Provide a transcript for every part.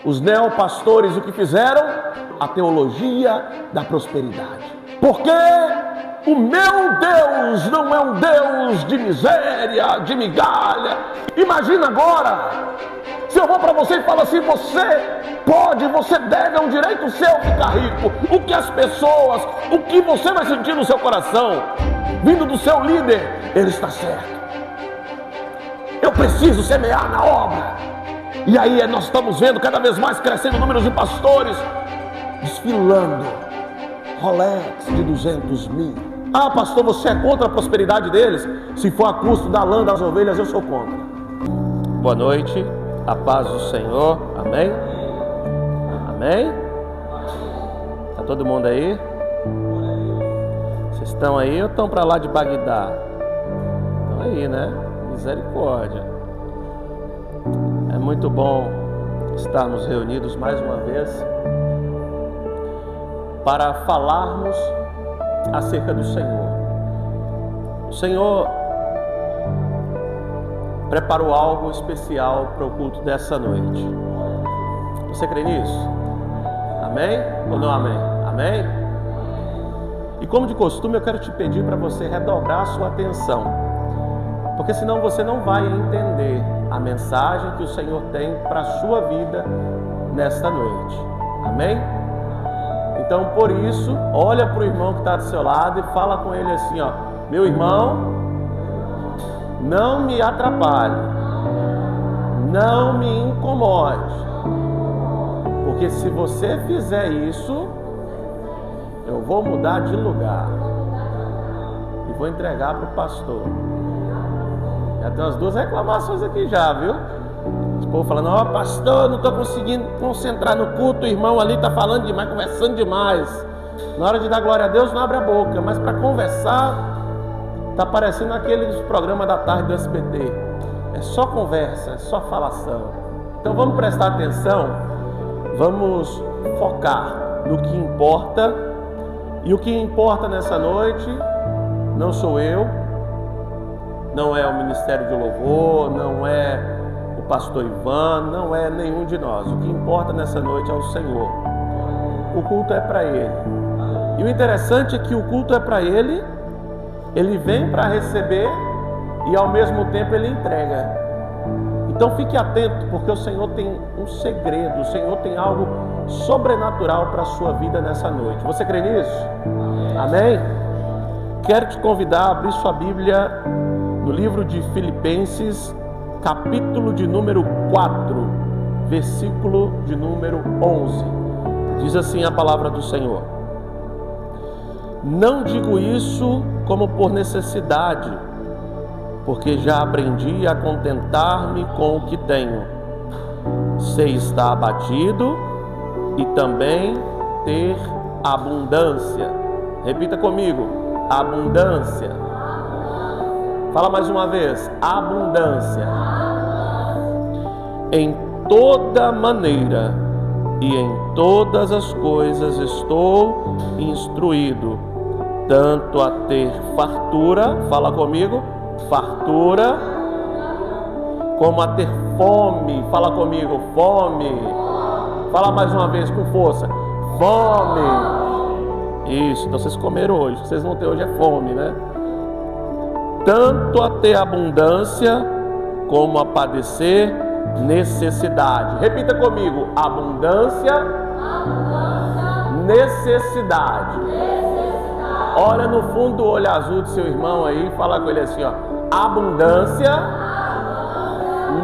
Os neopastores o que fizeram? A teologia da prosperidade. Porque o meu Deus não é um Deus de miséria, de migalha. Imagina agora, se eu vou para você e falo assim: você pode, você deve, é um direito seu ficar rico. O que as pessoas, o que você vai sentir no seu coração, vindo do seu líder, ele está certo. Eu preciso semear na obra. E aí nós estamos vendo cada vez mais crescendo o número de pastores desfilando Rolex de 200 mil. Ah, pastor, você é contra a prosperidade deles? Se for a custo da lã das ovelhas, eu sou contra. Boa noite, a paz do Senhor, amém? Amém? Tá todo mundo aí? Vocês estão aí ou estão para lá de Bagdá? Estão aí, né? Misericórdia. É muito bom estarmos reunidos mais uma vez para falarmos acerca do Senhor. O Senhor preparou algo especial para o culto dessa noite. Você crê nisso? Amém? Ou não amém? Amém? E como de costume, eu quero te pedir para você redobrar a sua atenção, porque senão você não vai entender a mensagem que o Senhor tem para a sua vida nesta noite. Amém? Então, por isso, olha para o irmão que está do seu lado e fala com ele assim, ó: meu irmão, não me atrapalhe, não me incomode, porque se você fizer isso, eu vou mudar de lugar e vou entregar para o pastor. Já tem umas 2 reclamações aqui já, viu? Os povo falando: ó, pastor, não estou conseguindo concentrar no culto, o irmão ali está falando demais, conversando demais. Na hora de dar glória a Deus não abre a boca, mas para conversar está parecendo aqueles programas da tarde do SBT. É só conversa, é só falação. Então vamos prestar atenção, vamos focar no que importa. E o que importa nessa noite não sou eu, não é o Ministério de Louvor, não é o pastor Ivan, não é nenhum de nós. O que importa nessa noite é o Senhor. O culto é para Ele. E o interessante é que o culto é para Ele, Ele vem para receber e ao mesmo tempo Ele entrega. Então fique atento, porque o Senhor tem um segredo, o Senhor tem algo sobrenatural para a sua vida nessa noite. Você crê nisso? Amém? Quero te convidar a abrir sua Bíblia no livro de Filipenses, capítulo de número 4, versículo de número 11. Diz assim a palavra do Senhor: não digo isso como por necessidade, porque já aprendi a contentar-me com o que tenho. Sei estar abatido e também ter abundância. Repita comigo: abundância. Fala mais uma vez: abundância. Em toda maneira e em todas as coisas estou instruído, tanto a ter fartura, fala comigo, fartura, como a ter fome, fala comigo, fome. Fala mais uma vez com força: fome. Isso, então vocês comeram hoje, o que vocês vão ter hoje é fome, né? Tanto a ter abundância, como a padecer necessidade. Repita comigo: abundância, necessidade. Olha no fundo do olho azul do seu irmão aí, fala com ele assim, ó: abundância,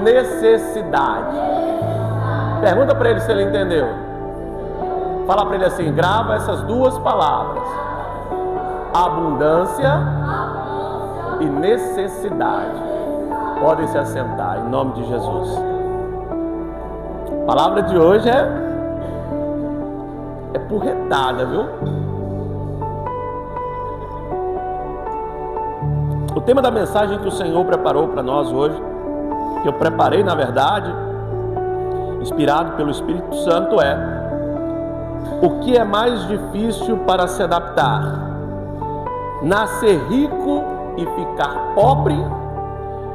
necessidade. Pergunta para ele se ele entendeu. Fala para ele assim, grava essas 2 palavras: abundância e necessidade. Podem se assentar em nome de Jesus. A palavra de hoje é porretada, viu? O tema da mensagem que o Senhor preparou para nós hoje, que eu preparei na verdade, inspirado pelo Espírito Santo, é: o que é mais difícil para se adaptar? Nascer rico e ficar pobre,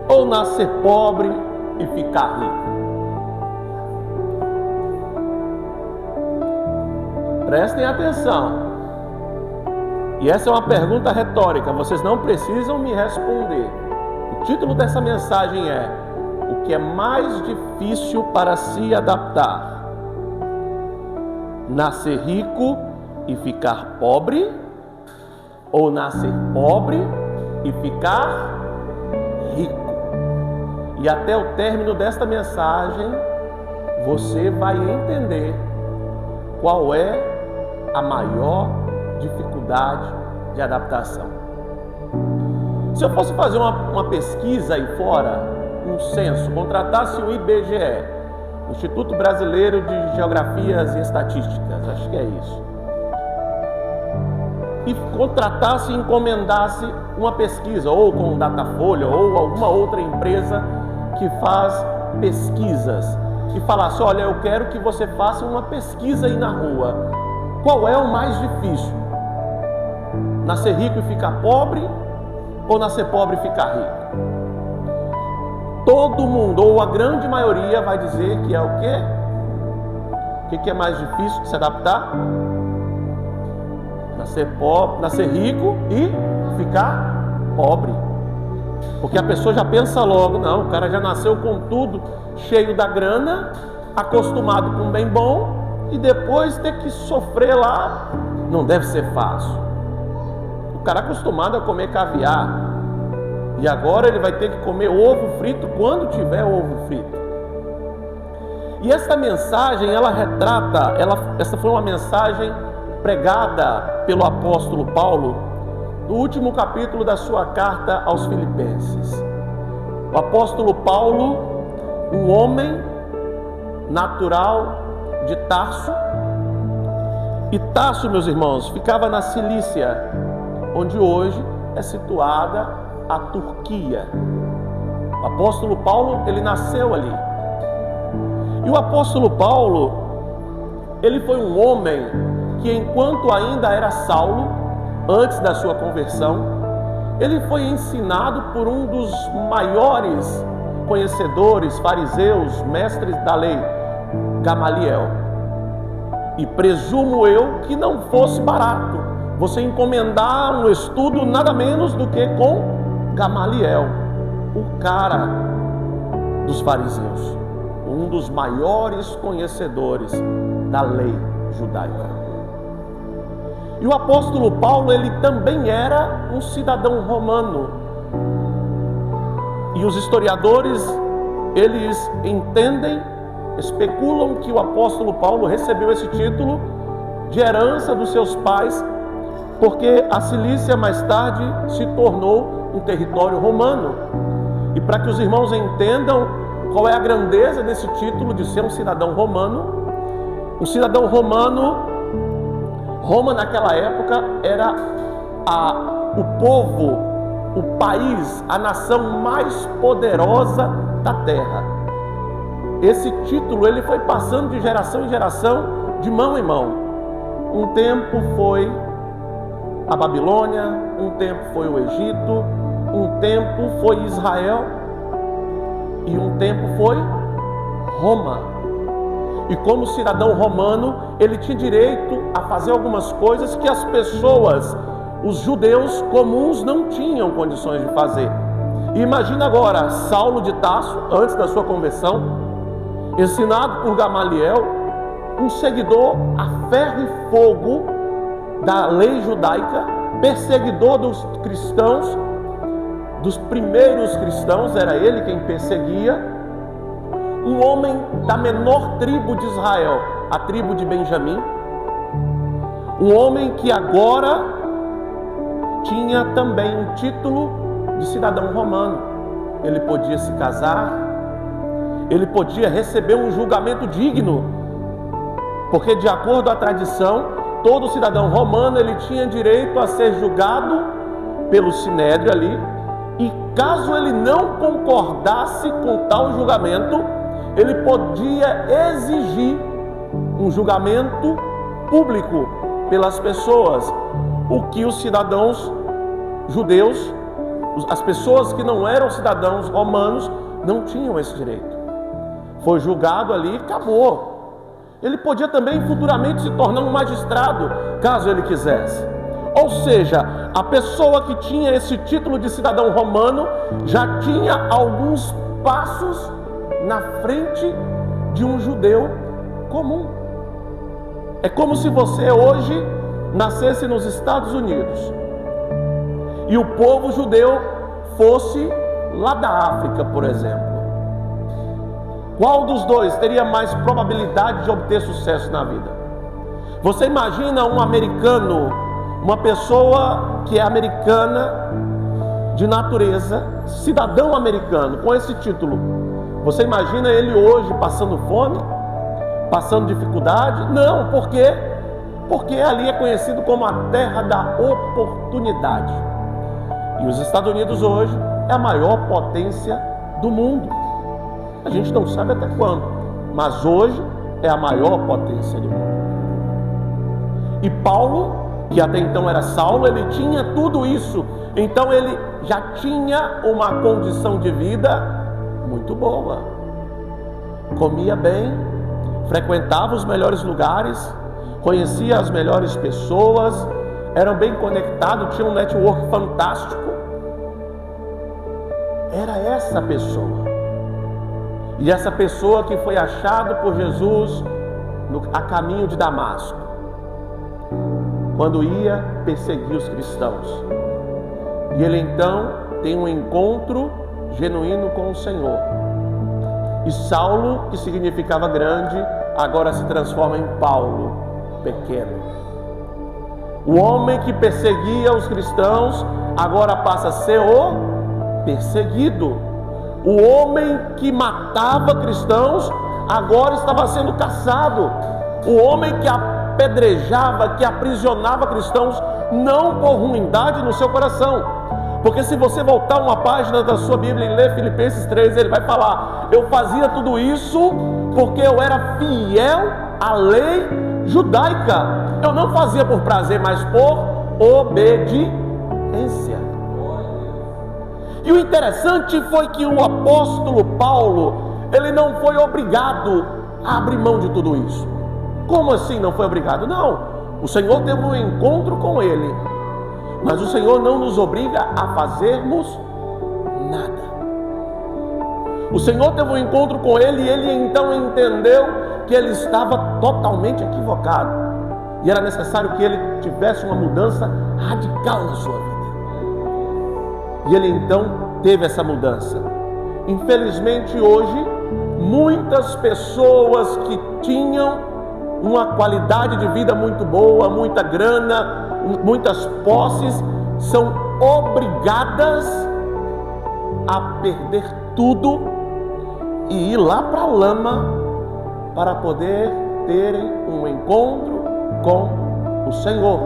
ou nascer pobre e ficar rico? Prestem atenção. E essa é uma pergunta retórica, vocês não precisam me responder. O título dessa mensagem é: o que é mais difícil para se adaptar? Nascer rico e ficar pobre? Ou nascer pobre e ficar rico? E até o término desta mensagem, você vai entender qual é a maior dificuldade de adaptação. Se eu fosse fazer uma pesquisa aí fora, um censo, contratasse o IBGE, Instituto Brasileiro de Geografias e Estatísticas, acho que é isso, e contratasse e encomendasse uma pesquisa, ou com o Datafolha, ou alguma outra empresa que faz pesquisas, e falasse: olha, eu quero que você faça uma pesquisa aí na rua. Qual é o mais difícil? Nascer rico e ficar pobre, ou nascer pobre e ficar rico? Todo mundo, ou a grande maioria, vai dizer que é o quê? O que é mais difícil de se adaptar? Nascer pobre, nascer rico e ficar pobre. Porque a pessoa já pensa logo: não, o cara já nasceu com tudo, cheio da grana, acostumado com um bem bom, e depois ter que sofrer lá, não deve ser fácil. O cara acostumado a comer caviar, e agora ele vai ter que comer ovo frito quando tiver ovo frito. E essa mensagem, ela retrata, essa foi uma mensagem pregada pelo apóstolo Paulo no último capítulo da sua carta aos Filipenses. O apóstolo Paulo, um homem natural de Tarso, e Tarso, meus irmãos, ficava na Cilícia, onde hoje é situada a Turquia. O apóstolo Paulo, ele nasceu ali. E o apóstolo Paulo, ele foi um homem que, enquanto ainda era Saulo, antes da sua conversão, ele foi ensinado por um dos maiores conhecedores, fariseus, mestres da lei, Gamaliel. E presumo eu que não fosse barato você encomendar um estudo nada menos do que com Gamaliel, o cara dos fariseus, um dos maiores conhecedores da lei judaica. E o apóstolo Paulo, ele também era um cidadão romano. E os historiadores, eles entendem, especulam que o apóstolo Paulo recebeu esse título de herança dos seus pais, porque a Cilícia mais tarde se tornou um território romano. E para que os irmãos entendam qual é a grandeza desse título de ser um cidadão romano, Roma naquela época era o povo, o país, a nação mais poderosa da terra. Esse título, ele foi passando de geração em geração, de mão em mão. Um tempo foi a Babilônia, um tempo foi o Egito, um tempo foi Israel e um tempo foi Roma. E como cidadão romano, ele tinha direito a fazer algumas coisas que as pessoas, os judeus comuns, não tinham condições de fazer. E imagina agora, Saulo de Tarso, antes da sua conversão, ensinado por Gamaliel, um seguidor a ferro e fogo da lei judaica, perseguidor dos cristãos, dos primeiros cristãos, era ele quem perseguia, um homem da menor tribo de Israel, a tribo de Benjamim, um homem que agora tinha também um título de cidadão romano. Ele podia se casar, ele podia receber um julgamento digno, porque de acordo à tradição, todo cidadão romano, ele tinha direito a ser julgado pelo sinédrio ali, e caso ele não concordasse com tal julgamento, ele podia exigir um julgamento público pelas pessoas, o que os cidadãos judeus, as pessoas que não eram cidadãos romanos, não tinham esse direito. Foi julgado ali e acabou. Ele podia também futuramente se tornar um magistrado, caso ele quisesse. Ou seja, a pessoa que tinha esse título de cidadão romano já tinha alguns passos na frente de um judeu comum. É como se você hoje nascesse nos Estados Unidos e o povo judeu fosse lá da África, por exemplo. Qual dos dois teria mais probabilidade de obter sucesso na vida? Você imagina um americano, uma pessoa que é americana de natureza, cidadão americano, com esse título. Você imagina ele hoje passando fome, passando dificuldade? Não, por quê? Porque ali é conhecido como a terra da oportunidade. E os Estados Unidos hoje é a maior potência do mundo. A gente não sabe até quando, mas hoje é a maior potência do mundo. E Paulo, que até então era Saulo, ele tinha tudo isso. Então ele já tinha uma condição de vida muito boa. Comia bem, frequentava os melhores lugares, conhecia as melhores pessoas, era bem conectado, tinha um network fantástico. Era essa pessoa. E essa pessoa que foi achada por Jesus a caminho de Damasco, quando ia perseguir os cristãos. E ele então tem um encontro genuíno com o Senhor. E Saulo, que significava grande, agora se transforma em Paulo, pequeno. O homem que perseguia os cristãos agora passa a ser o perseguido. O homem que matava cristãos agora estava sendo caçado. O homem que apedrejava, que aprisionava cristãos, não por ruindade no seu coração. Porque se você voltar uma página da sua Bíblia e ler Filipenses 3, ele vai falar: eu fazia tudo isso porque eu era fiel à lei judaica. Eu não fazia por prazer, mas por obediência. E o interessante foi que o apóstolo Paulo, ele não foi obrigado a abrir mão de tudo isso. Como assim não foi obrigado? Não, o Senhor teve um encontro com ele, mas o Senhor não nos obriga a fazermos nada. O Senhor teve um encontro com ele e ele então entendeu que ele estava totalmente equivocado e era necessário que ele tivesse uma mudança radical na sua vida. E ele então teve essa mudança. Infelizmente hoje, muitas pessoas que tinham uma qualidade de vida muito boa, muita grana, muitas posses, são obrigadas a perder tudo e ir lá para a lama para poder terem um encontro com o Senhor.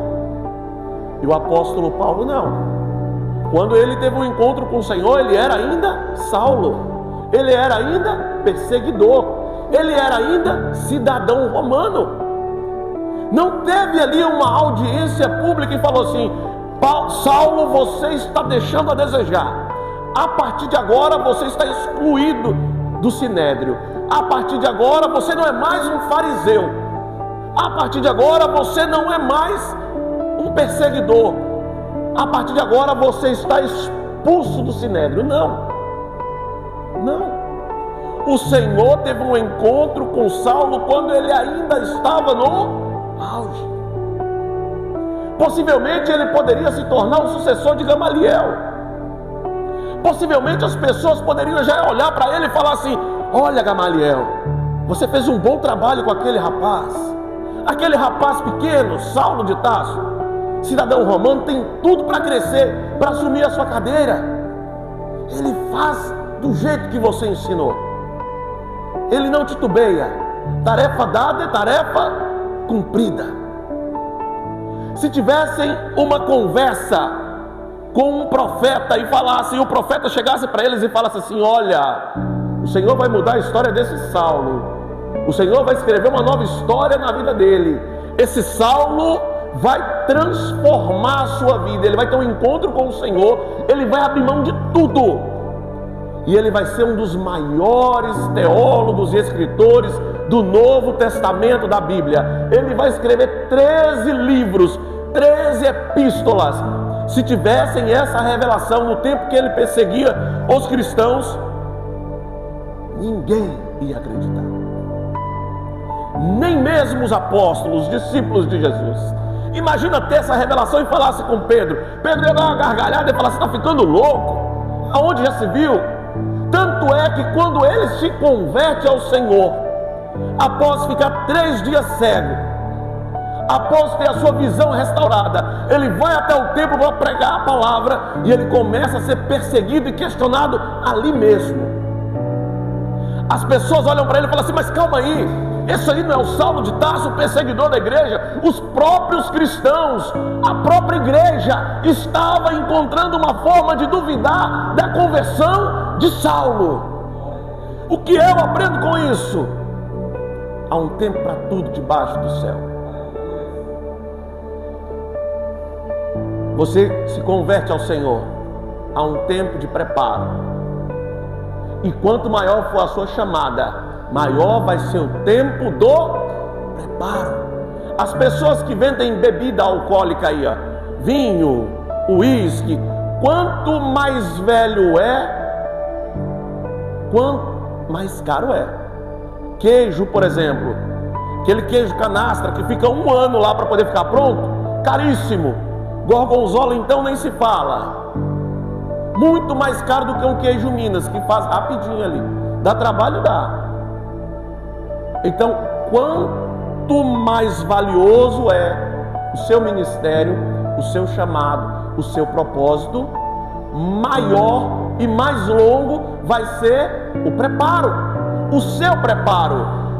E o apóstolo Paulo não. Quando ele teve um encontro com o Senhor, ele era ainda Saulo, ele era ainda perseguidor, ele era ainda cidadão romano. Não teve ali uma audiência pública e falou assim: Saulo, você está deixando a desejar. A partir de agora você está excluído do sinédrio. A partir de agora você não é mais um fariseu. A partir de agora você não é mais um perseguidor. A partir de agora você está expulso do sinédrio. Não. O Senhor teve um encontro com Saulo quando ele ainda estava no auge. Possivelmente ele poderia se tornar o sucessor de Gamaliel. Possivelmente as pessoas poderiam já olhar para ele e falar assim: olha, Gamaliel, você fez um bom trabalho com aquele rapaz pequeno, Saulo de Tarso, cidadão romano, tem tudo para crescer, para assumir a sua cadeira. Ele faz do jeito que você ensinou. Ele não titubeia. Tarefa dada é tarefa cumprida. Se tivessem uma conversa com um profeta e falassem, o profeta chegasse para eles e falasse assim: olha, o Senhor vai mudar a história desse Saulo, o Senhor vai escrever uma nova história na vida dele, esse Saulo vai transformar a sua vida, ele vai ter um encontro com o Senhor, ele vai abrir mão de tudo, e ele vai ser um dos maiores teólogos e escritores do Novo Testamento da Bíblia. Ele vai escrever 13 livros, 13 epístolas. Se tivessem essa revelação no tempo que ele perseguia os cristãos, ninguém ia acreditar. Nem mesmo os apóstolos, os discípulos de Jesus. Imagina ter essa revelação e falasse com Pedro. Pedro ia dar uma gargalhada e falar: você está ficando louco? Aonde já se viu? Tanto é que quando ele se converte ao Senhor, após ficar 3 dias cego, após ter a sua visão restaurada, ele vai até o templo para pregar a palavra e ele começa a ser perseguido e questionado ali mesmo. As pessoas olham para ele e falam assim: mas calma aí, esse aí não é o Saulo de Tarso, o perseguidor da igreja? Os próprios cristãos, a própria igreja estava encontrando uma forma de duvidar da conversão de Saulo. O que eu aprendo com isso? Há um tempo para tudo debaixo do céu. Você se converte ao Senhor, há um tempo de preparo. E quanto maior for a sua chamada, maior vai ser o tempo do preparo. As pessoas que vendem bebida alcoólica aí, ó, vinho, uísque, quanto mais velho é, quanto mais caro é. Queijo, por exemplo, aquele queijo canastra que fica 1 ano lá para poder ficar pronto, caríssimo. Gorgonzola então nem se fala. Muito mais caro do que um queijo Minas, que faz rapidinho ali. Dá trabalho? Dá. Então, quanto mais valioso é o seu ministério, o seu chamado, o seu propósito, maior e mais longo vai ser o preparo, o seu preparo.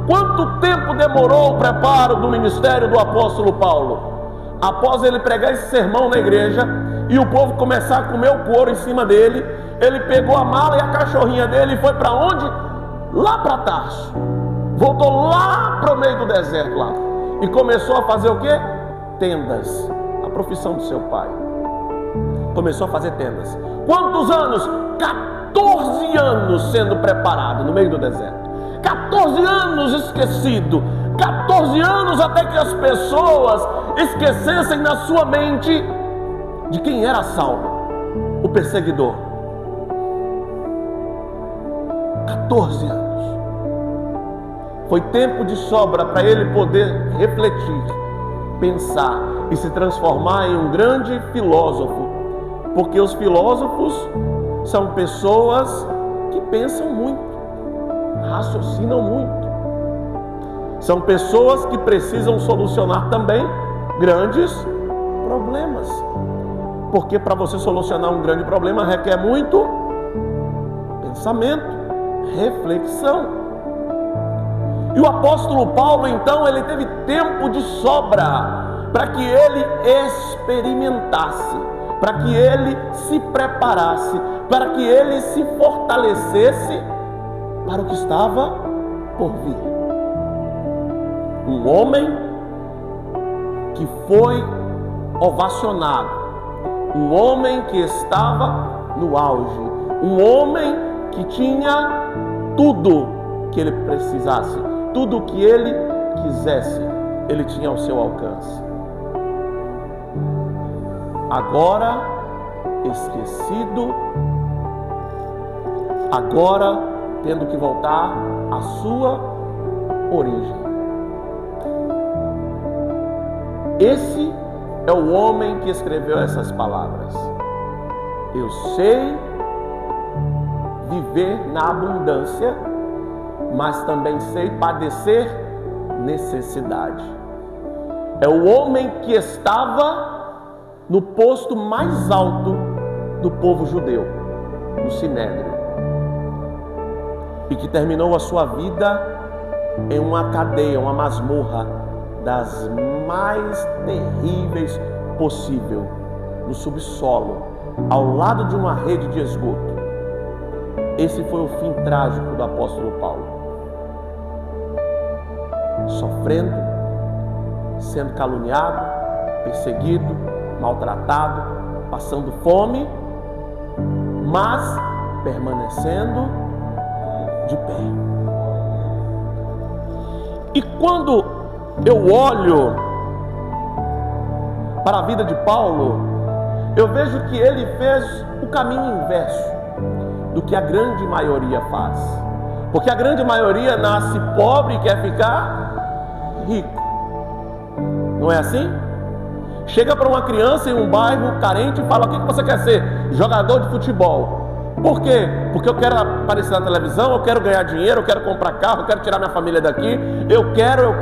Quanto tempo demorou o preparo do ministério do apóstolo Paulo? Após ele pregar esse sermão na igreja e o povo começar a comer o couro em cima dele, ele pegou a mala e a cachorrinha dele e foi para onde? Lá para Tarso. Voltou lá para o meio do deserto lá e começou a fazer o quê? Tendas. A profissão do seu pai. Começou a fazer tendas. Quantos anos? 14 anos sendo preparado no meio do deserto. 14 anos esquecido. 14 anos até que as pessoas esquecessem na sua mente de quem era Saulo, o perseguidor. 14 anos. Foi tempo de sobra para ele poder refletir, pensar e se transformar em um grande filósofo. Porque os filósofos são pessoas que pensam muito, raciocinam muito. São pessoas que precisam solucionar também grandes problemas. Porque para você solucionar um grande problema requer muito pensamento, reflexão. E o apóstolo Paulo, então, ele teve tempo de sobra para que ele experimentasse, para que ele se preparasse, para que ele se fortalecesse para o que estava por vir. Um homem que foi ovacionado, um homem que estava no auge, um homem que tinha tudo que ele precisasse, tudo que ele quisesse, ele tinha ao seu alcance. Agora esquecido, agora tendo que voltar à sua origem. Esse é o homem que escreveu essas palavras. Eu sei viver na abundância, mas também sei padecer necessidade. É o homem que estava no posto mais alto do povo judeu, no Sinédrio, e que terminou a sua vida em uma cadeia, uma masmorra das mais terríveis possível, no subsolo, ao lado de uma rede de esgoto. Esse foi o fim trágico do apóstolo Paulo. Sofrendo, sendo caluniado, perseguido, maltratado, passando fome, mas permanecendo de pé. E quando eu olho para a vida de Paulo, eu vejo que ele fez o caminho inverso do que a grande maioria faz. Porque a grande maioria nasce pobre e quer ficar rico. Não é assim? Chega para uma criança em um bairro carente e fala: o que você quer ser? Jogador de futebol. Por quê? Porque eu quero aparecer na televisão, eu quero ganhar dinheiro, eu quero comprar carro, eu quero tirar minha família daqui, eu quero.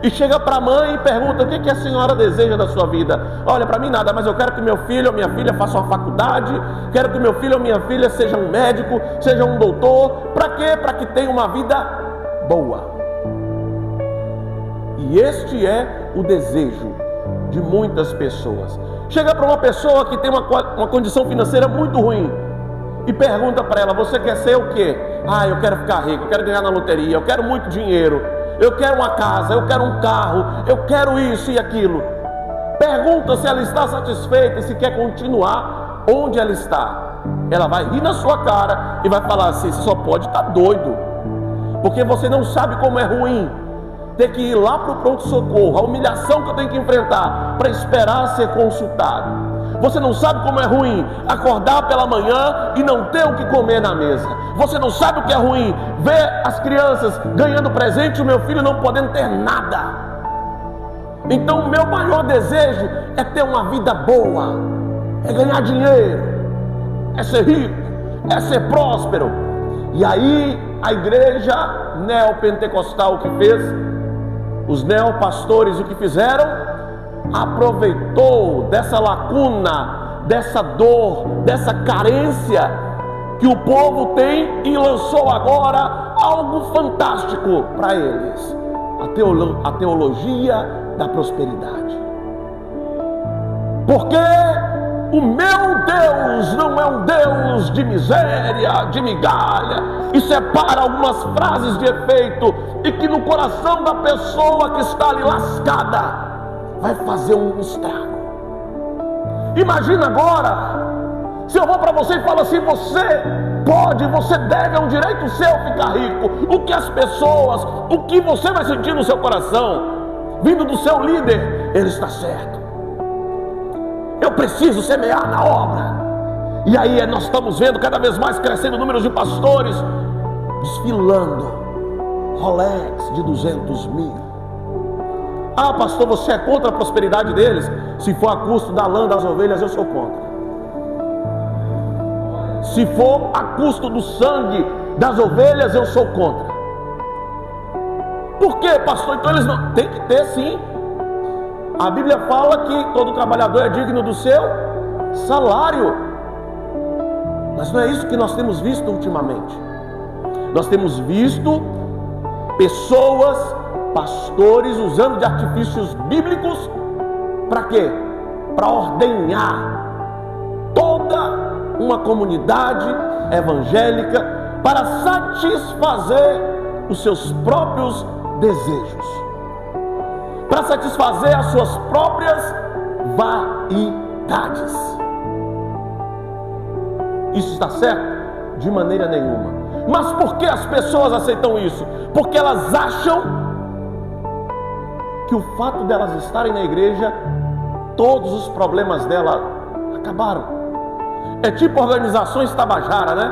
E chega para a mãe e pergunta: o que a senhora deseja da sua vida? Olha, para mim nada, mas eu quero que meu filho ou minha filha faça uma faculdade, quero que meu filho ou minha filha seja um médico, seja um doutor. Para quê? Para que tenha uma vida boa. E este é o desejo de muitas pessoas. Chega para uma pessoa que tem uma condição financeira muito ruim e pergunta para ela: você quer ser o quê? Ah, eu quero ficar rico, eu quero ganhar na loteria, eu quero muito dinheiro, eu quero uma casa, eu quero um carro, eu quero isso e aquilo. Pergunta se ela está satisfeita e se quer continuar onde ela está. Ela vai rir na sua cara e vai falar assim: você só pode estar doido, porque você não sabe como é ruim ter que ir lá para o pronto-socorro, a humilhação que eu tenho que enfrentar para esperar ser consultado. Você não sabe como é ruim acordar pela manhã e não ter o que comer na mesa. Você não sabe o que é ruim ver as crianças ganhando presente e o meu filho não podendo ter nada. Então o meu maior desejo é ter uma vida boa, é ganhar dinheiro, é ser rico, é ser próspero. E aí a igreja neopentecostal, o que fez? Os neopastores, o que fizeram? Aproveitou dessa lacuna, dessa dor, dessa carência que o povo tem e lançou agora algo fantástico para eles: a teologia da prosperidade. Porque o meu Deus não é um Deus de miséria, de migalha, e separa algumas frases de efeito e que no coração da pessoa que está ali lascada vai fazer um estrago. Imagina agora, se eu vou para você e falo assim: você pode, você deve, é um direito seu ficar rico. O que as pessoas, o que você vai sentir no seu coração, vindo do seu líder? Ele está certo, eu preciso semear na obra. E aí nós estamos vendo cada vez mais crescendo o número de pastores desfilando Rolex de 200 mil. Ah, pastor, você é contra a prosperidade deles? Se for a custo da lã das ovelhas, eu sou contra. Se for a custo do sangue das ovelhas, eu sou contra. Por quê, pastor? Então eles não... Tem que ter, sim. A Bíblia fala que todo trabalhador é digno do seu salário. Mas não é isso que nós temos visto ultimamente. Nós temos visto pessoas, pastores, usando de artifícios bíblicos. Para quê? Para ordenhar toda uma comunidade evangélica para satisfazer os seus próprios desejos, para satisfazer as suas próprias vaidades. Isso está certo? De maneira nenhuma. Mas por que as pessoas aceitam isso? Porque elas acham que o fato delas estarem na igreja, todos os problemas dela acabaram. É tipo organizações Tabajara, né?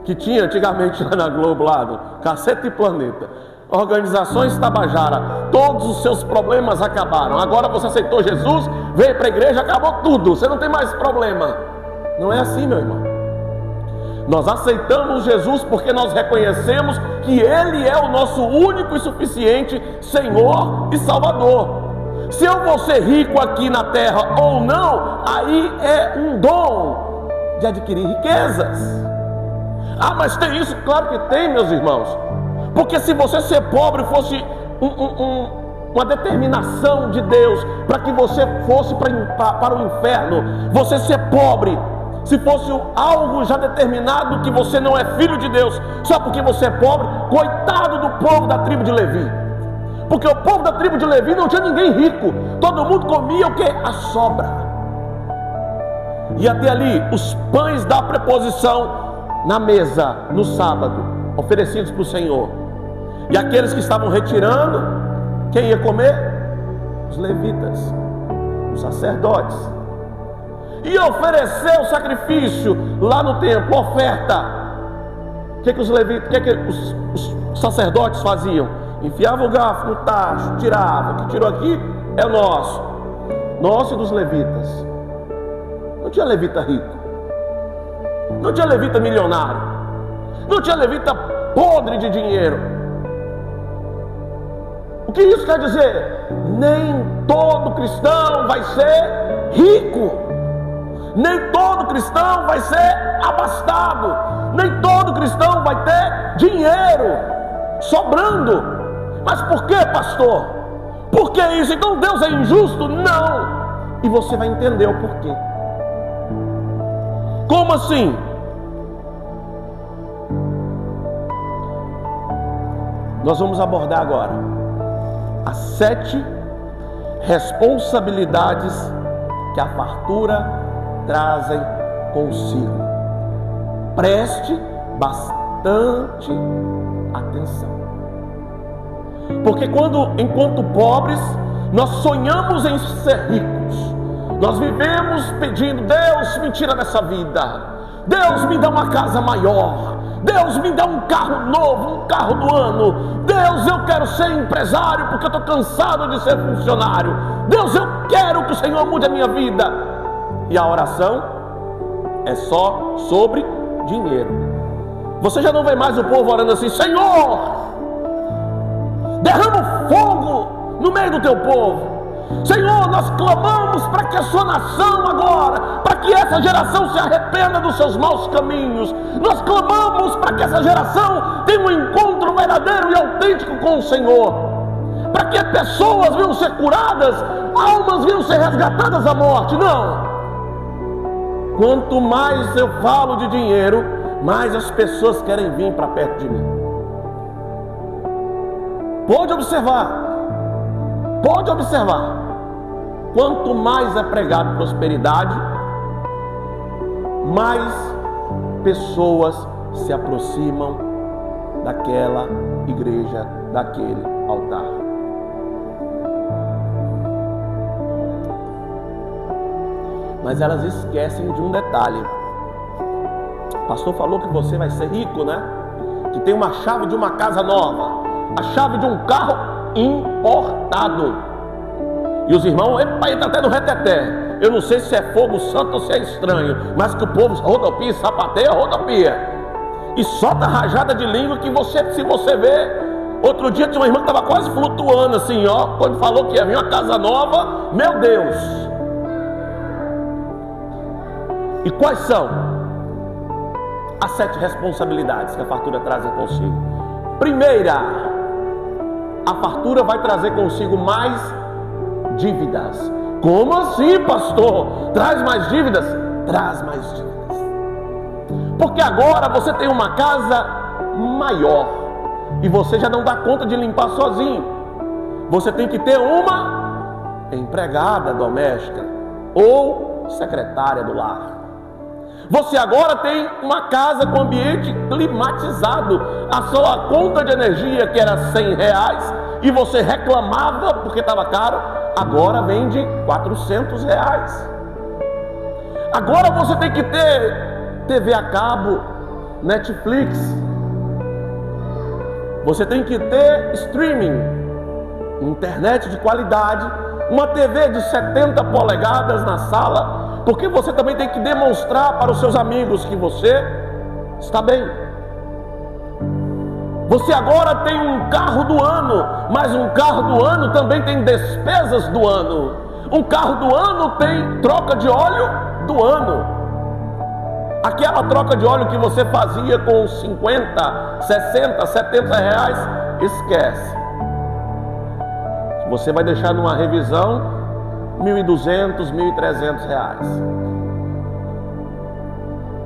Que tinha antigamente lá na Globo, lá do Cacete e Planeta. Organizações Tabajara, todos os seus problemas acabaram. Agora você aceitou Jesus, veio para a igreja, acabou tudo, você não tem mais problema. Não é assim, meu irmão. Nós aceitamos Jesus porque nós reconhecemos que Ele é o nosso único e suficiente Senhor e Salvador. Se eu vou ser rico aqui na terra ou não, aí é um dom de adquirir riquezas. Ah, mas tem isso? Claro que tem, meus irmãos. Porque se você ser pobre fosse uma determinação de Deus para que você fosse para o inferno, você ser pobre, se fosse algo já determinado que você não é filho de Deus, só porque você é pobre, coitado do povo da tribo de Levi. Porque o povo da tribo de Levi não tinha ninguém rico, todo mundo comia o que? A sobra. E até ali, os pães da preposição na mesa, no sábado, oferecidos para o Senhor. E aqueles que estavam retirando, quem ia comer? Os levitas, os sacerdotes. E oferecer o sacrifício lá no templo, oferta. O que os levitas, os sacerdotes faziam? Enfiavam o garfo no tacho, tirava. O que tirou aqui é nosso. Nosso e dos levitas. Não tinha levita rico. Não tinha levita milionário. Não tinha levita podre de dinheiro. O que isso quer dizer? Nem todo cristão vai ser rico. Nem todo cristão vai ser abastado. Nem todo cristão vai ter dinheiro sobrando. Mas por que, pastor? Por que isso? Então Deus é injusto? Não. E você vai entender o porquê. Como assim? Nós vamos abordar agora as 7 responsabilidades que a fartura trazem consigo. Preste bastante atenção. Porque enquanto pobres, nós sonhamos em ser ricos. Nós vivemos pedindo: Deus, me tira dessa vida. Deus, me dá uma casa maior. Deus, me dá um carro novo, um carro do ano. Deus, eu quero ser empresário porque eu estou cansado de ser funcionário. Deus, eu quero que o Senhor mude a minha vida. E a oração é só sobre dinheiro. Você já não vê mais o povo orando assim: Senhor, derrama fogo no meio do teu povo. Senhor, nós clamamos para que a sua nação agora, para que essa geração se arrependa dos seus maus caminhos. Nós clamamos para que essa geração tenha um encontro verdadeiro e autêntico com o Senhor, para que pessoas venham ser curadas, almas venham ser resgatadas da morte. Não. Quanto mais eu falo de dinheiro, mais as pessoas querem vir para perto de mim. Pode observar. Pode observar. Quanto mais é pregado prosperidade, mais pessoas se aproximam daquela igreja, daquele altar. Mas elas esquecem de um detalhe. O pastor falou que você vai ser rico, né? Que tem uma chave de uma casa nova, a chave de um carro importado. E os irmãos, entra até no reteté. Eu não sei se é fogo santo ou se é estranho, mas que o povo rodopia, sapateia, rodopia. E solta rajada de língua que se você ver. Outro dia tinha uma irmã que estava quase flutuando assim, ó. Quando falou que ia vir uma casa nova, meu Deus. E quais são as 7 responsabilidades que a fartura traz consigo? Primeira, a fartura vai trazer consigo mais dívidas. Como assim, pastor? Traz mais dívidas? Traz mais dívidas. Porque agora você tem uma casa maior e você já não dá conta de limpar sozinho. Você tem que ter uma empregada doméstica ou secretária do lar. Você agora tem uma casa com ambiente climatizado. A sua conta de energia, que era R$100 e você reclamava porque estava caro, agora vem de R$400. Agora você tem que ter TV a cabo, Netflix. Você tem que ter streaming, internet de qualidade, uma TV de 70 polegadas na sala, porque você também tem que demonstrar para os seus amigos que você está bem. Você agora tem um carro do ano, mas um carro do ano também tem despesas do ano. Um carro do ano tem troca de óleo do ano. Aquela troca de óleo que você fazia com 50, 60, 70 reais, esquece. Você vai deixar numa revisão 1.200, 1.300 reais.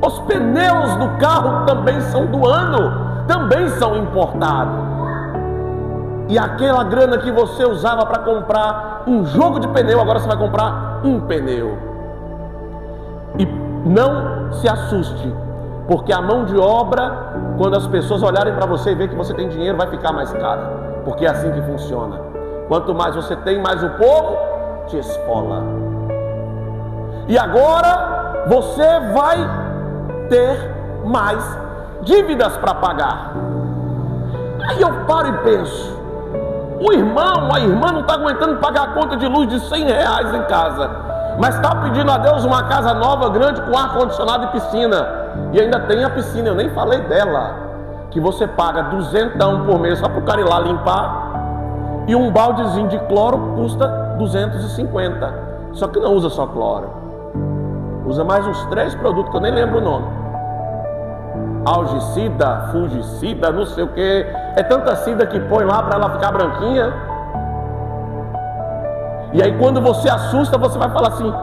Os pneus do carro também são do ano, também são importados. E aquela grana que você usava para comprar um jogo de pneu, agora você vai comprar um pneu. E não se assuste, Porque a mão de obra, quando as pessoas olharem para você e ver que você tem dinheiro, vai ficar mais cara. Porque é assim que funciona. Quanto mais você tem, mais o povo te esfola. E agora você vai ter mais dívidas para pagar. Aí eu paro e penso, o irmão, a irmã não está aguentando pagar a conta de luz de R$100 em casa, mas está pedindo a Deus uma casa nova, grande, com ar-condicionado e piscina. E ainda tem a piscina, eu nem falei dela, que você paga R$200 por mês só para o cara ir lá limpar, e um baldezinho de cloro custa R$250. Só que não usa só cloro, usa mais uns 3 produtos que eu nem lembro o nome. Algicida, fungicida, não sei o que. É tanta cida que põe lá para ela ficar branquinha. E aí quando você assusta, você vai falar assim: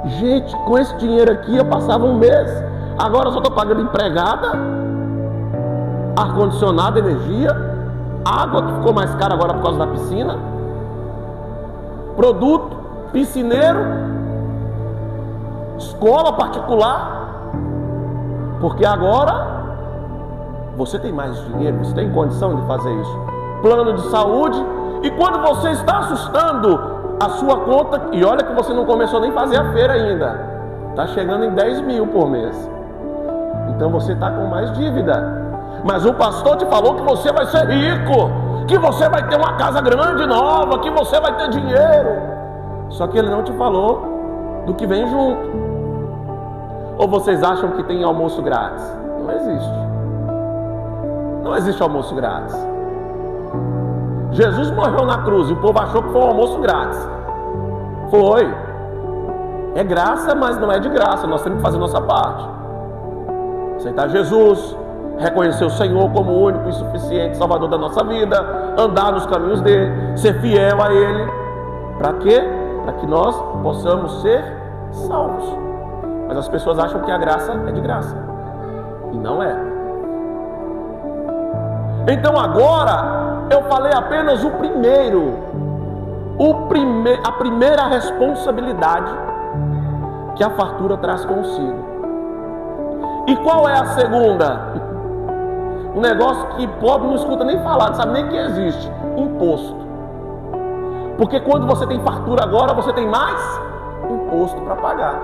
gente, com esse dinheiro aqui eu passava um mês, agora eu só estou pagando empregada, ar-condicionado, energia, água que ficou mais cara agora por causa da piscina, produto, piscineiro, escola particular. Porque agora você tem mais dinheiro, você tem condição de fazer isso. Plano de saúde. E quando você está assustando a sua conta, e olha que você não começou nem a fazer a feira ainda, está chegando em 10 mil por mês. Então você está com mais dívida. Mas o pastor te falou que você vai ser rico, que você vai ter uma casa grande, nova, que você vai ter dinheiro. Só que ele não te falou do que vem junto. Ou vocês acham que tem almoço grátis? Não existe. Não existe almoço grátis. Jesus morreu na cruz e o povo achou que foi um almoço grátis. Foi. É graça, mas não é de graça. Nós temos que fazer nossa parte. Aceitar Jesus, reconhecer o Senhor como o único e suficiente Salvador da nossa vida, andar nos caminhos dele, ser fiel a Ele. Para quê? Para que nós possamos ser salvos. Mas as pessoas acham que a graça é de graça. E não é. Então agora eu falei apenas a primeira responsabilidade que a fartura traz consigo. E qual é a segunda? Um negócio que pobre não escuta nem falar, não sabe nem que existe: imposto. Porque quando você tem fartura agora, você tem mais imposto para pagar.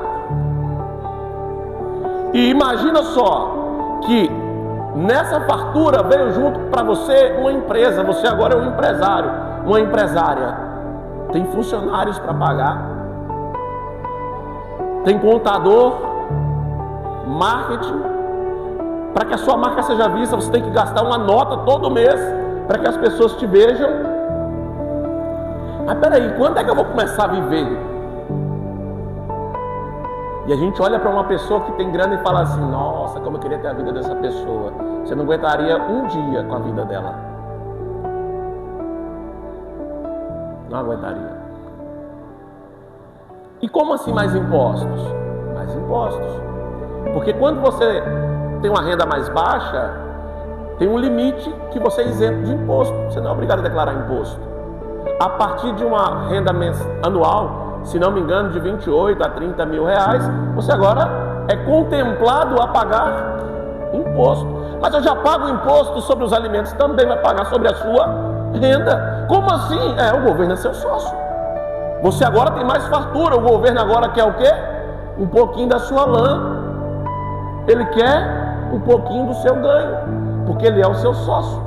E imagina só que nessa fartura veio junto para você uma empresa. Você agora é um empresário, uma empresária. Tem funcionários para pagar, tem contador, marketing. Para que a sua marca seja vista, você tem que gastar uma nota todo mês para que as pessoas te vejam. Mas peraí, quando é que eu vou começar a viver? E a gente olha para uma pessoa que tem grana e fala assim: nossa, como eu queria ter a vida dessa pessoa. Você não aguentaria um dia com a vida dela. Não aguentaria. E como assim mais impostos? Mais impostos. Porque quando você tem uma renda mais baixa, tem um limite que você é isento de imposto. Você não é obrigado a declarar imposto. A partir de uma renda anual, se não me engano, de 28 a 30 mil reais, você agora é contemplado a pagar imposto. Mas eu já pago imposto sobre os alimentos, também vai pagar sobre a sua renda. Como assim? O governo é seu sócio. Você agora tem mais fartura. O governo agora quer o quê? Um pouquinho da sua lã. Ele quer um pouquinho do seu ganho, porque ele é o seu sócio.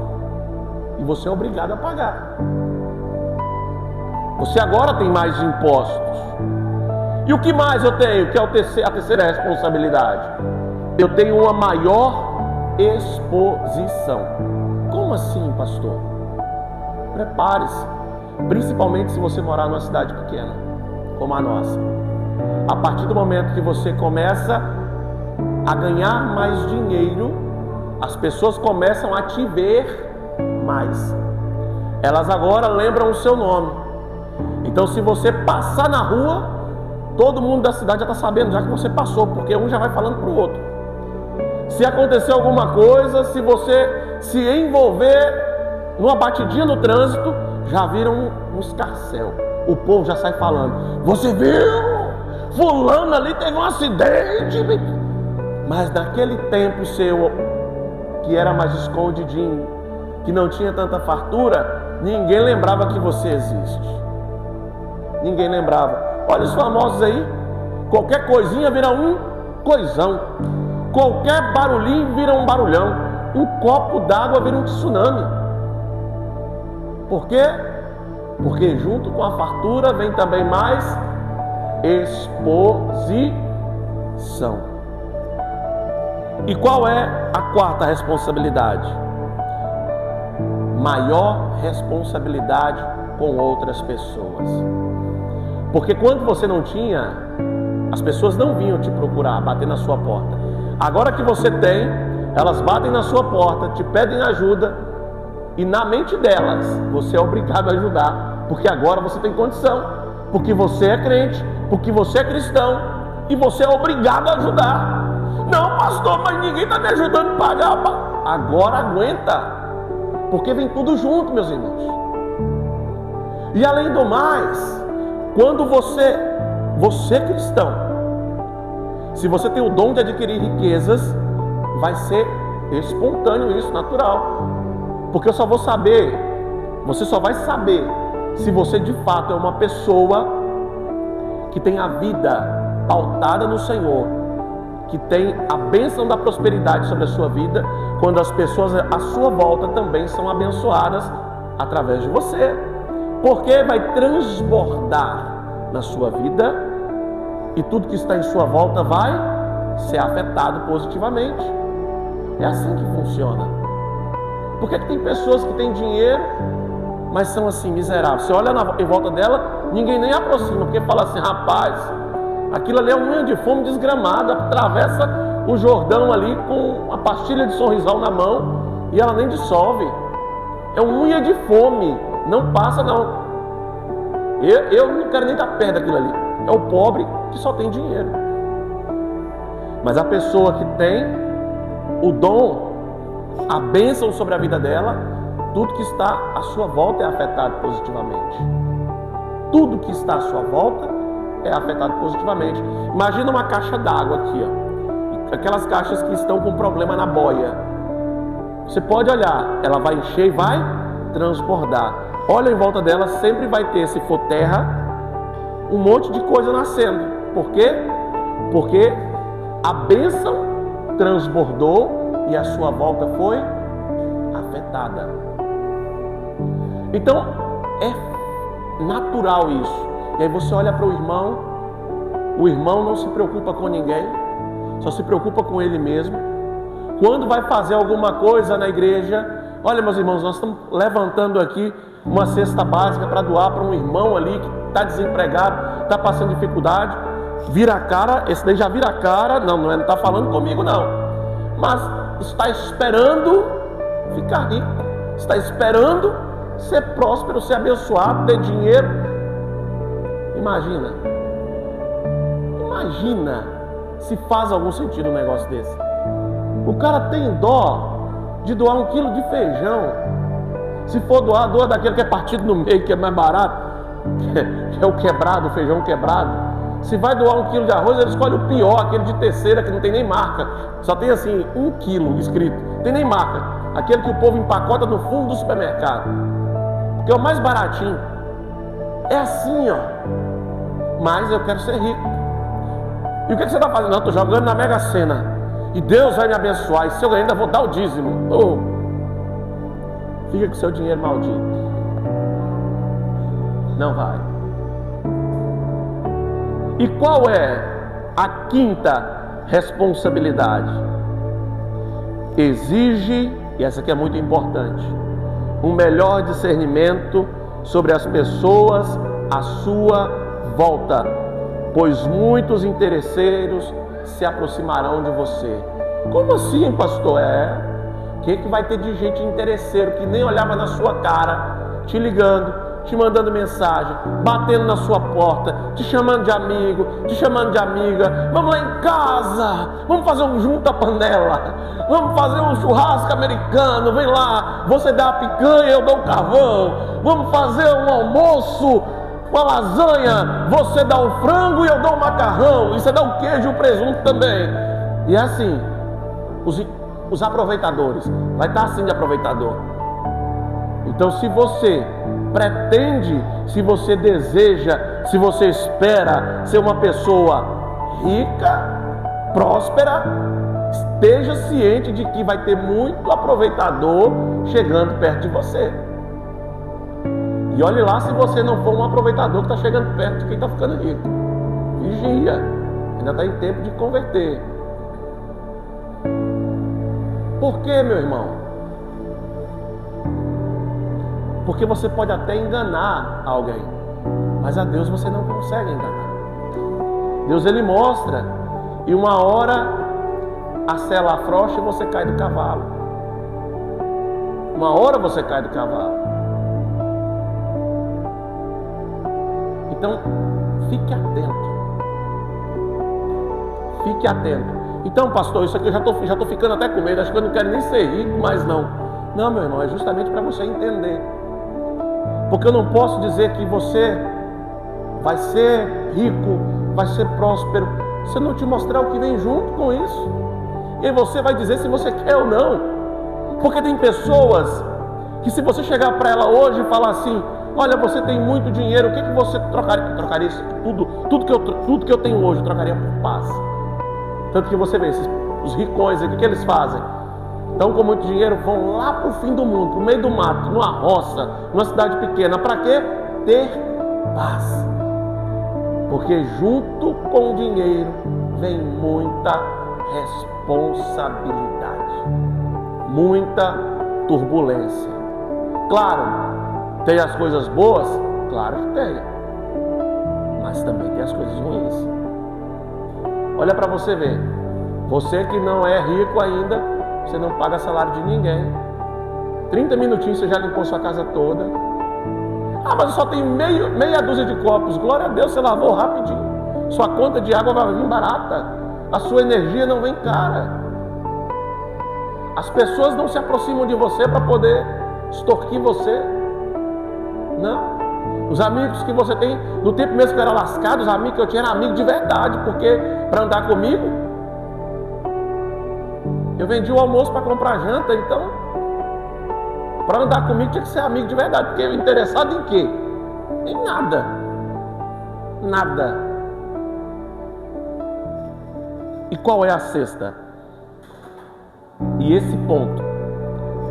E você é obrigado a pagar. Você agora tem mais impostos. E o que mais eu tenho? Que é a terceira responsabilidade. Eu tenho uma maior exposição. Como assim, pastor? Prepare-se. Principalmente se você morar numa cidade pequena, como a nossa. A partir do momento que você começa a ganhar mais dinheiro, as pessoas começam a te ver mais. Elas agora lembram o seu nome. Então, se você passar na rua, todo mundo da cidade já está sabendo, já que você passou, porque um já vai falando para o outro. Se acontecer alguma coisa, se você se envolver numa batidinha no trânsito, já viram um escarcéu. O povo já sai falando: você viu? Fulano ali teve um acidente. Mas naquele tempo seu, que era mais escondidinho, que não tinha tanta fartura, ninguém lembrava que você existe. Ninguém lembrava. Olha os famosos aí, qualquer coisinha vira um coisão, qualquer barulhinho vira um barulhão, um copo d'água vira um tsunami. Por quê? Porque junto com a fartura vem também mais exposição. E qual é a quarta responsabilidade? Maior responsabilidade com outras pessoas. Porque quando você não tinha, as pessoas não vinham te procurar, bater na sua porta. Agora que você tem, elas batem na sua porta, te pedem ajuda, e na mente delas, você é obrigado a ajudar, porque agora você tem condição, porque você é crente, porque você é cristão, e você é obrigado a ajudar. Não, pastor, mas ninguém está me ajudando a pagar. Agora aguenta, porque vem tudo junto, meus irmãos. E além do mais, quando você é cristão, se você tem o dom de adquirir riquezas, vai ser espontâneo isso, natural. Porque você só vai saber se você de fato é uma pessoa que tem a vida pautada no Senhor, que tem a bênção da prosperidade sobre a sua vida, quando as pessoas à sua volta também são abençoadas através de você. Porque vai transbordar na sua vida e tudo que está em sua volta vai ser afetado positivamente. É assim que funciona. Por que tem pessoas que têm dinheiro, mas são assim, miseráveis? Você olha em volta dela, ninguém nem aproxima, porque fala assim, rapaz, aquilo ali é uma unha de fome desgramada, atravessa o Jordão ali com a pastilha de sorrisal na mão e ela nem dissolve. É uma unha de fome, não passa não. Eu não quero nem estar perto daquilo ali. É o pobre que só tem dinheiro. Mas a pessoa que tem o dom, a bênção sobre a vida dela, tudo que está à sua volta é afetado positivamente. Tudo que está à sua volta é afetado positivamente. Imagina uma caixa d'água aqui, ó. Aquelas caixas que estão com problema na boia. Você pode olhar, ela vai encher e vai transbordar. Olha em volta dela, sempre vai ter, se for terra, um monte de coisa nascendo. Por quê? Porque a bênção transbordou e a sua volta foi afetada. Então, é natural isso. E aí você olha para o irmão não se preocupa com ninguém, só se preocupa com ele mesmo. Quando vai fazer alguma coisa na igreja, olha, meus irmãos, nós estamos levantando aqui uma cesta básica para doar para um irmão ali que está desempregado, está passando dificuldade. Vira a cara, esse daí já vira a cara, não está falando comigo não, mas está esperando ficar rico, está esperando ser próspero, ser abençoado, ter dinheiro. Imagina se faz algum sentido um negócio desse. O cara tem dó de doar 1 quilo de feijão. Se for doar, doa daquele que é partido no meio, que é mais barato, que é o quebrado, o feijão quebrado. Se vai doar 1 quilo de arroz, ele escolhe o pior, aquele de terceira, que não tem nem marca. Só tem assim, 1 quilo escrito, não tem nem marca. Aquele que o povo empacota no fundo do supermercado, porque é o mais baratinho. É assim, ó. Mas eu quero ser rico. E o que você está fazendo? Não, estou jogando na Mega Sena. E Deus vai me abençoar. E se eu ganhar, ainda vou dar o dízimo. Fica com seu dinheiro maldito. Não vai. E qual é a quinta responsabilidade? Exige, e essa aqui é muito importante, um melhor discernimento sobre as pessoas à sua volta, pois muitos interesseiros se aproximarão de você. Como assim, pastor? O que vai ter de gente interesseiro que nem olhava na sua cara, te ligando, te mandando mensagem, batendo na sua porta, te chamando de amigo, te chamando de amiga? Vamos lá em casa, vamos fazer um junta-panela, vamos fazer um churrasco americano, vem lá, você dá a picanha, eu dou o carvão, vamos fazer um almoço, uma lasanha, você dá o frango e eu dou o macarrão, e você dá o queijo e o presunto também. E é assim, os aproveitadores, vai estar assim de aproveitador. Então, se você pretende, se você deseja, se você espera ser uma pessoa rica, próspera, esteja ciente de que vai ter muito aproveitador chegando perto de você. E olhe lá se você não for um aproveitador que está chegando perto de quem está ficando rico. Vigia, ainda está em tempo de converter. Por quê, meu irmão? Porque você pode até enganar alguém, mas a Deus você não consegue enganar. Deus, ele mostra, e uma hora a sela afrouxa e você cai do cavalo. Uma hora você cai do cavalo. Então, fique atento. Fique atento. Então, pastor, isso aqui eu já estou ficando até com medo, acho que eu não quero nem ser rico, mas não. Não, meu irmão, é justamente para você entender. Porque eu não posso dizer que você vai ser rico, vai ser próspero, se eu não te mostrar o que vem junto com isso. E aí você vai dizer se você quer ou não. Porque tem pessoas que, se você chegar para ela hoje e falar assim: olha, você tem muito dinheiro, o que você trocaria? Trocaria isso, tudo que eu tenho hoje, eu trocaria por paz. Tanto que você vê, os ricões, o que eles fazem? Estão com muito dinheiro, vão lá para o fim do mundo, para o meio do mato, numa roça, numa cidade pequena. Para quê? Ter paz. Porque junto com o dinheiro vem muita responsabilidade, muita turbulência. Claro, tem as coisas boas? Claro que tem. Mas também tem as coisas ruins. Olha para você ver. Você que não é rico ainda, você não paga salário de ninguém. 30 minutinhos você já limpou sua casa toda. Ah, mas eu só tenho meia dúzia de copos. Glória a Deus, você lavou rapidinho. Sua conta de água vai vir barata. A sua energia não vem cara. As pessoas não se aproximam de você para poder extorquir você. Não. Os amigos que você tem, no tempo mesmo que eu era lascado, os amigos que eu tinha eram amigos de verdade. Porque para andar comigo, eu vendi o almoço para comprar janta. Então, para andar comigo tinha que ser amigo de verdade. Porque interessado em quê? Em nada. Nada. E qual é a sexta? E esse ponto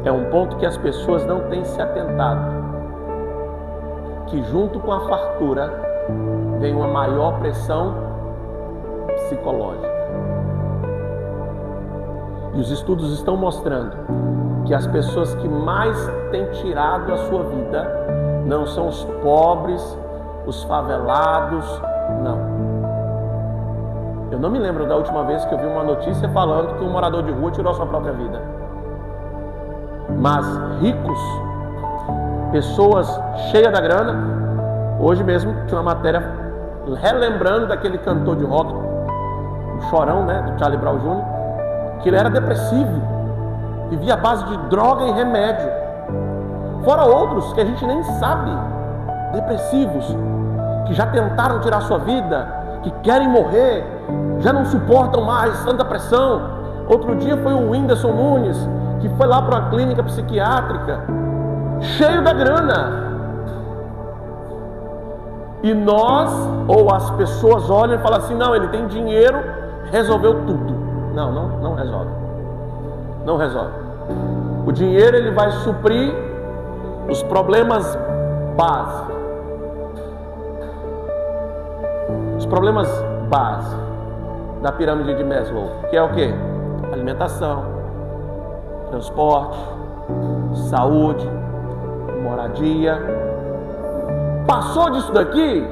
é um ponto que as pessoas não têm se atentado. Que junto com a fartura vem uma maior pressão psicológica. E os estudos estão mostrando que as pessoas que mais têm tirado a sua vida não são os pobres, os favelados, não. Eu não me lembro da última vez que eu vi uma notícia falando que um morador de rua tirou a sua própria vida. Mas ricos, pessoas cheias da grana. Hoje mesmo tinha uma matéria relembrando daquele cantor de rock, o Chorão, né, do Charlie Brown Jr., que ele era depressivo, vivia à base de droga e remédio. Fora outros que a gente nem sabe, depressivos, que já tentaram tirar sua vida, que querem morrer, já não suportam mais tanta pressão. Outro dia foi o Whindersson Nunes, que foi lá para uma clínica psiquiátrica, cheio da grana. E nós, ou as pessoas olham e falam assim: não, ele tem dinheiro, resolveu tudo. Não resolve. Não resolve. O dinheiro, ele vai suprir os problemas base. Os problemas base da pirâmide de Maslow, que é o quê? Alimentação, transporte, saúde, moradia. Passou disso daqui,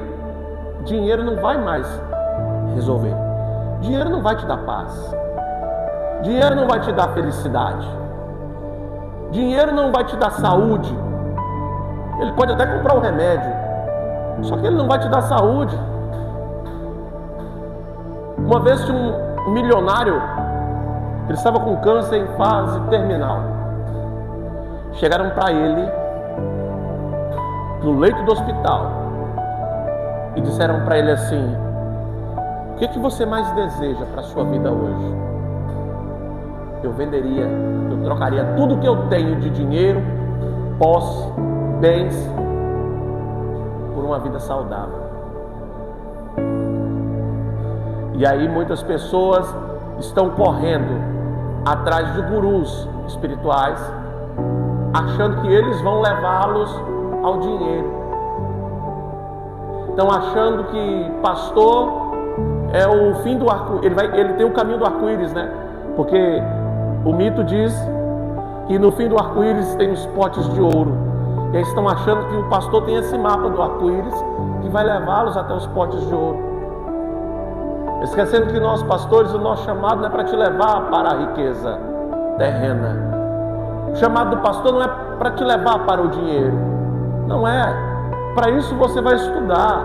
dinheiro não vai mais resolver. Dinheiro não vai te dar paz. Dinheiro não vai te dar felicidade. Dinheiro não vai te dar saúde. Ele pode até comprar um remédio, só que ele não vai te dar saúde. Uma vez tinha um milionário, ele estava com câncer em fase terminal. Chegaram para ele no leito do hospital e disseram para ele assim: o que você mais deseja para a sua vida hoje? eu venderia, eu trocaria tudo que eu tenho de dinheiro, posse, bens, por uma vida saudável. E aí muitas pessoas estão correndo atrás de gurus espirituais, achando que eles vão levá-los ao dinheiro. Estão achando que pastor é o fim do arco-íris, ele tem o caminho do arco-íris, né? Porque o mito diz que no fim do arco-íris tem os potes de ouro. E eles estão achando que o pastor tem esse mapa do arco-íris que vai levá-los até os potes de ouro. Esquecendo que nós pastores, o nosso chamado não é para te levar para a riqueza terrena. O chamado do pastor não é para te levar para o dinheiro. Não é. Para isso você vai estudar.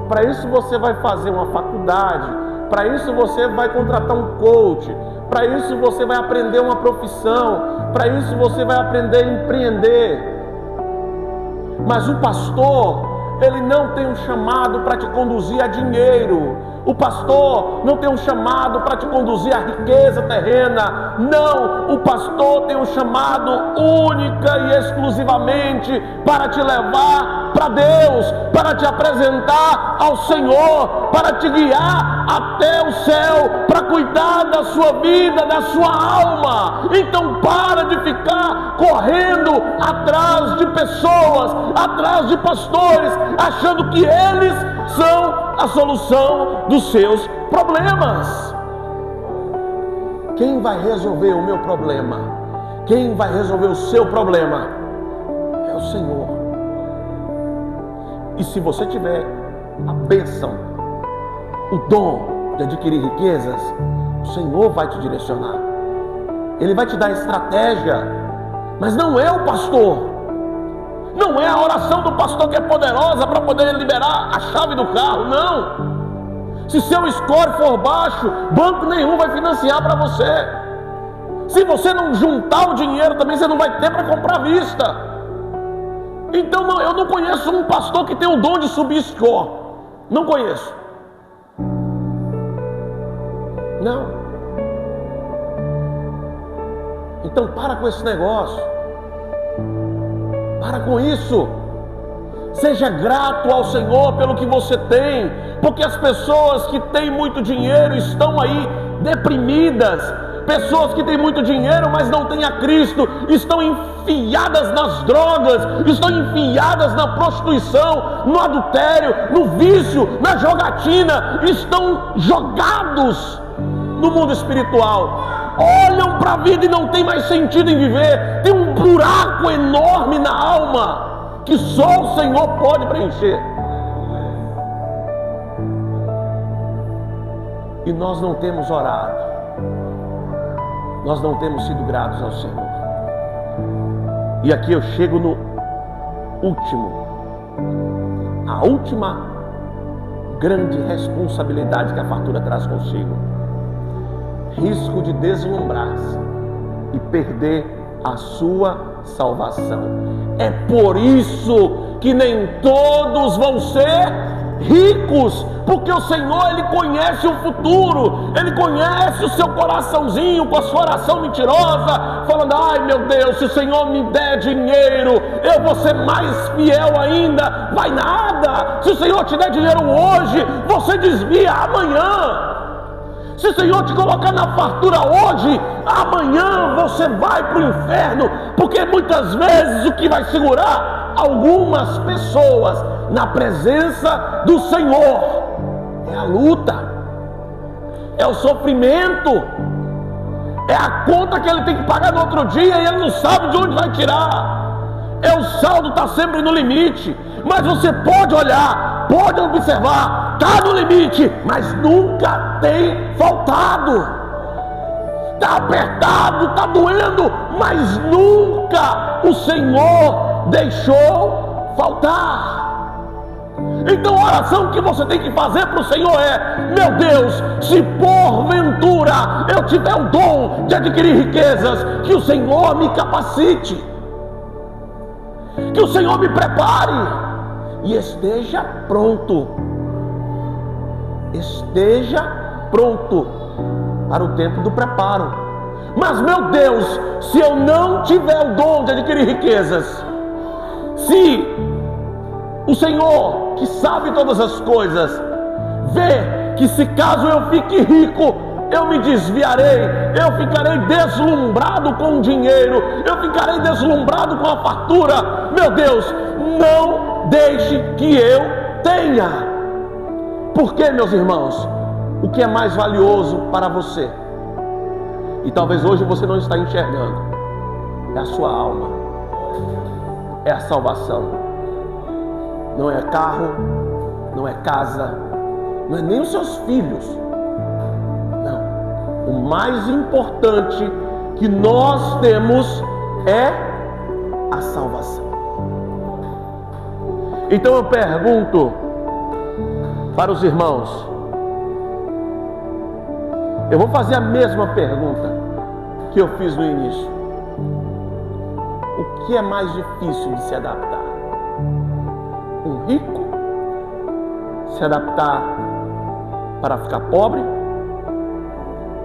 Para isso você vai fazer uma faculdade. Para isso você vai contratar um coach. Para isso você vai aprender uma profissão. Para isso você vai aprender a empreender. Mas o pastor, ele não tem um chamado para te conduzir a dinheiro. O pastor não tem um chamado para te conduzir à riqueza terrena. Não, o pastor tem um chamado única e exclusivamente para te levar para Deus, para te apresentar ao Senhor, para te guiar até o céu, para cuidar da sua vida, da sua alma. Então para de ficar correndo atrás de pessoas, atrás de pastores, achando que eles são a solução dos seus problemas. Quem vai resolver o meu problema? Quem vai resolver o seu problema? É o Senhor. E se você tiver a bênção, o dom de adquirir riquezas, o Senhor vai te direcionar. Ele vai te dar estratégia, mas não é o pastor. Não é a oração do pastor que é poderosa para poder liberar a chave do carro, não. Se seu score for baixo, banco nenhum vai financiar para você. Se você não juntar o dinheiro também, você não vai ter para comprar à vista. Então eu não conheço um pastor que tem o dom de subir score. Não conheço. Não. Então para com esse negócio. Para com isso. Seja grato ao Senhor pelo que você tem, porque as pessoas que têm muito dinheiro estão aí deprimidas. Pessoas que têm muito dinheiro, mas não têm a Cristo, estão enfiadas nas drogas, estão enfiadas na prostituição, no adultério, no vício, na jogatina, estão jogados no mundo espiritual. Olham para a vida e não tem mais sentido em viver. Tem um buraco enorme na alma que só o Senhor pode preencher. E nós não temos orado, nós não temos sido gratos ao Senhor. E aqui eu chego no último, a última grande responsabilidade que a fartura traz consigo: risco de deslumbrar-se e perder a sua salvação. É por isso que nem todos vão ser ricos, porque o Senhor, Ele conhece o futuro, Ele conhece o seu coraçãozinho com a sua oração mentirosa, falando: ai meu Deus, se o Senhor me der dinheiro, eu vou ser mais fiel ainda. Vai nada. Se o Senhor te der dinheiro hoje, você desvia amanhã. Se o Senhor te colocar na fartura hoje, amanhã você vai para o inferno, porque muitas vezes o que vai segurar algumas pessoas na presença do Senhor é a luta, é o sofrimento, é a conta que ele tem que pagar no outro dia e ele não sabe de onde vai tirar. É o saldo está sempre no limite, mas você pode olhar, pode observar, está no limite, mas nunca tem faltado. Está apertado, está doendo, mas nunca o Senhor deixou faltar. Então a oração que você tem que fazer para o Senhor é: meu Deus, se porventura eu tiver o dom de adquirir riquezas, que o Senhor me capacite, que o Senhor me prepare e esteja pronto. Esteja pronto para o tempo do preparo, Mas, meu Deus, se eu não tiver o dom de adquirir riquezas, se o Senhor, que sabe todas as coisas, vê que se caso eu fique rico, eu me desviarei, eu ficarei deslumbrado com o dinheiro, eu ficarei deslumbrado com a fartura, meu Deus, não deixe que eu tenha. Porque, meus irmãos, o que é mais valioso para você, e talvez hoje você não está enxergando, é a sua alma, é a salvação. Não é carro, não é casa, não é nem os seus filhos. Não. O mais importante que nós temos é a salvação. Então eu pergunto para os irmãos, eu vou fazer a mesma pergunta que eu fiz no início. O que é mais difícil de se adaptar? Um rico se adaptar para ficar pobre?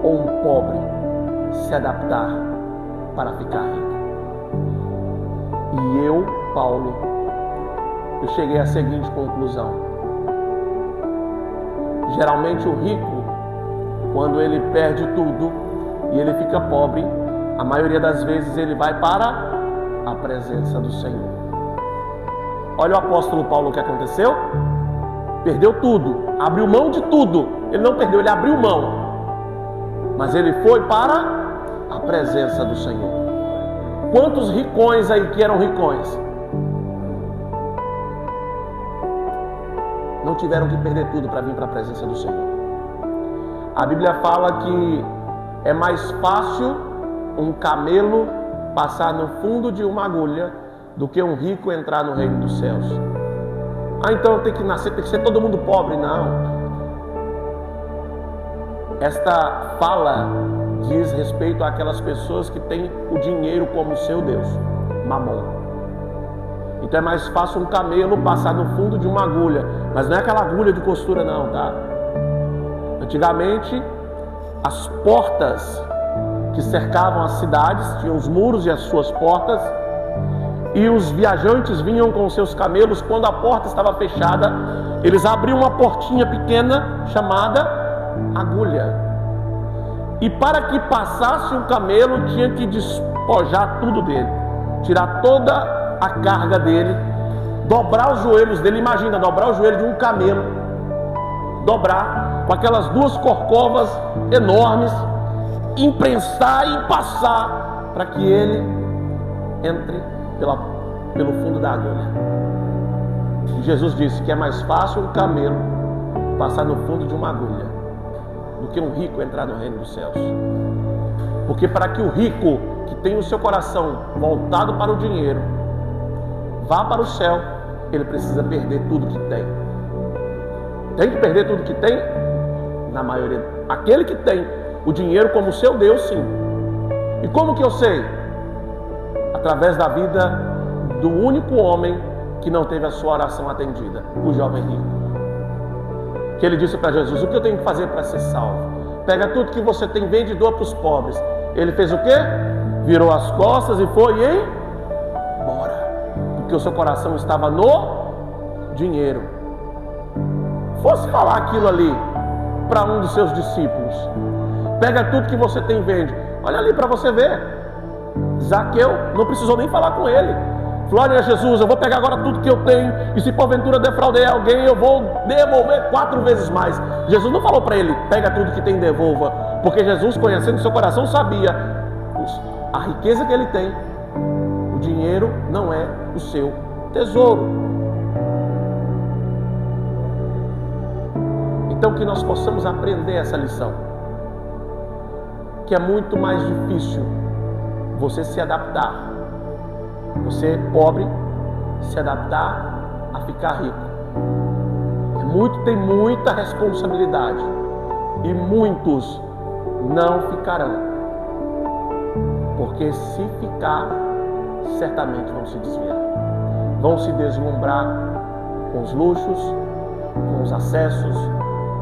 Ou um pobre se adaptar para ficar rico? E eu, Paulo, eu cheguei à seguinte conclusão. Geralmente o rico, quando ele perde tudo e ele fica pobre, a maioria das vezes ele vai para a presença do Senhor. Olha o apóstolo Paulo, o que aconteceu? Perdeu tudo, abriu mão de tudo. Ele não perdeu, ele abriu mão. Mas ele foi para a presença do Senhor. Quantos ricões aí que eram ricões não tiveram que perder tudo para vir para a presença do Senhor? A Bíblia fala que é mais fácil um camelo passar no fundo de uma agulha do que um rico entrar no reino dos céus. Ah, então tem que nascer, tem que ser todo mundo pobre. Não. Esta fala diz respeito àquelas pessoas que têm o dinheiro como seu Deus, Mamon. Então é mais fácil um camelo passar no fundo de uma agulha, mas não é aquela agulha de costura não, tá? Antigamente, as portas que cercavam as cidades tinham os muros e as suas portas, e os viajantes vinham com seus camelos. Quando a porta estava fechada, eles abriam uma portinha pequena chamada agulha. E para que passasse um camelo, tinha que despojar tudo dele, tirar toda a carga dele, dobrar os joelhos dele. Imagina, dobrar o joelho de um camelo, dobrar com aquelas duas corcovas enormes, imprensar e passar para que ele entre pelo fundo da agulha. E Jesus disse que é mais fácil um camelo passar no fundo de uma agulha do que um rico entrar no reino dos céus. Porque para que o rico, que tem o seu coração voltado para o dinheiro, vá para o céu, ele precisa perder tudo que tem. Tem que perder tudo que tem? Na maioria. Aquele que tem o dinheiro como seu Deus, sim. E como que eu sei? Através da vida do único homem que não teve a sua oração atendida, o jovem rico. Que ele disse para Jesus: o que eu tenho que fazer para ser salvo? Pega tudo que você tem, vende e doa para os pobres. Ele fez o quê? Virou as costas e foi embora, porque o seu coração estava no dinheiro. Fosse falar aquilo ali para um dos seus discípulos: pega tudo que você tem e vende. Olha ali para você ver. Zaqueu não precisou nem falar com ele. Glória a Jesus, eu vou pegar agora tudo que eu tenho, e se porventura defraudei alguém, eu vou devolver 4 vezes mais. Jesus não falou para ele: pega tudo que tem e devolva, porque Jesus, conhecendo seu coração, sabia a riqueza que ele tem. O dinheiro não é o seu tesouro. Então que nós possamos aprender essa lição, que é muito mais difícil você se adaptar, você pobre, se adaptar a ficar rico. Tem muita responsabilidade, e muitos não ficarão, porque se ficar, certamente vão se desviar, vão se deslumbrar com os luxos, com os acessos,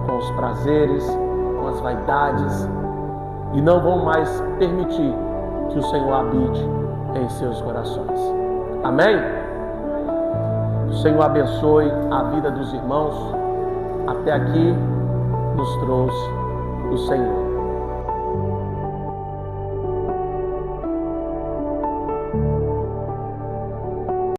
com os prazeres, com as vaidades, e não vão mais permitir que o Senhor habite em seus corações. Amém? O Senhor abençoe a vida dos irmãos. Até aqui nos trouxe o Senhor.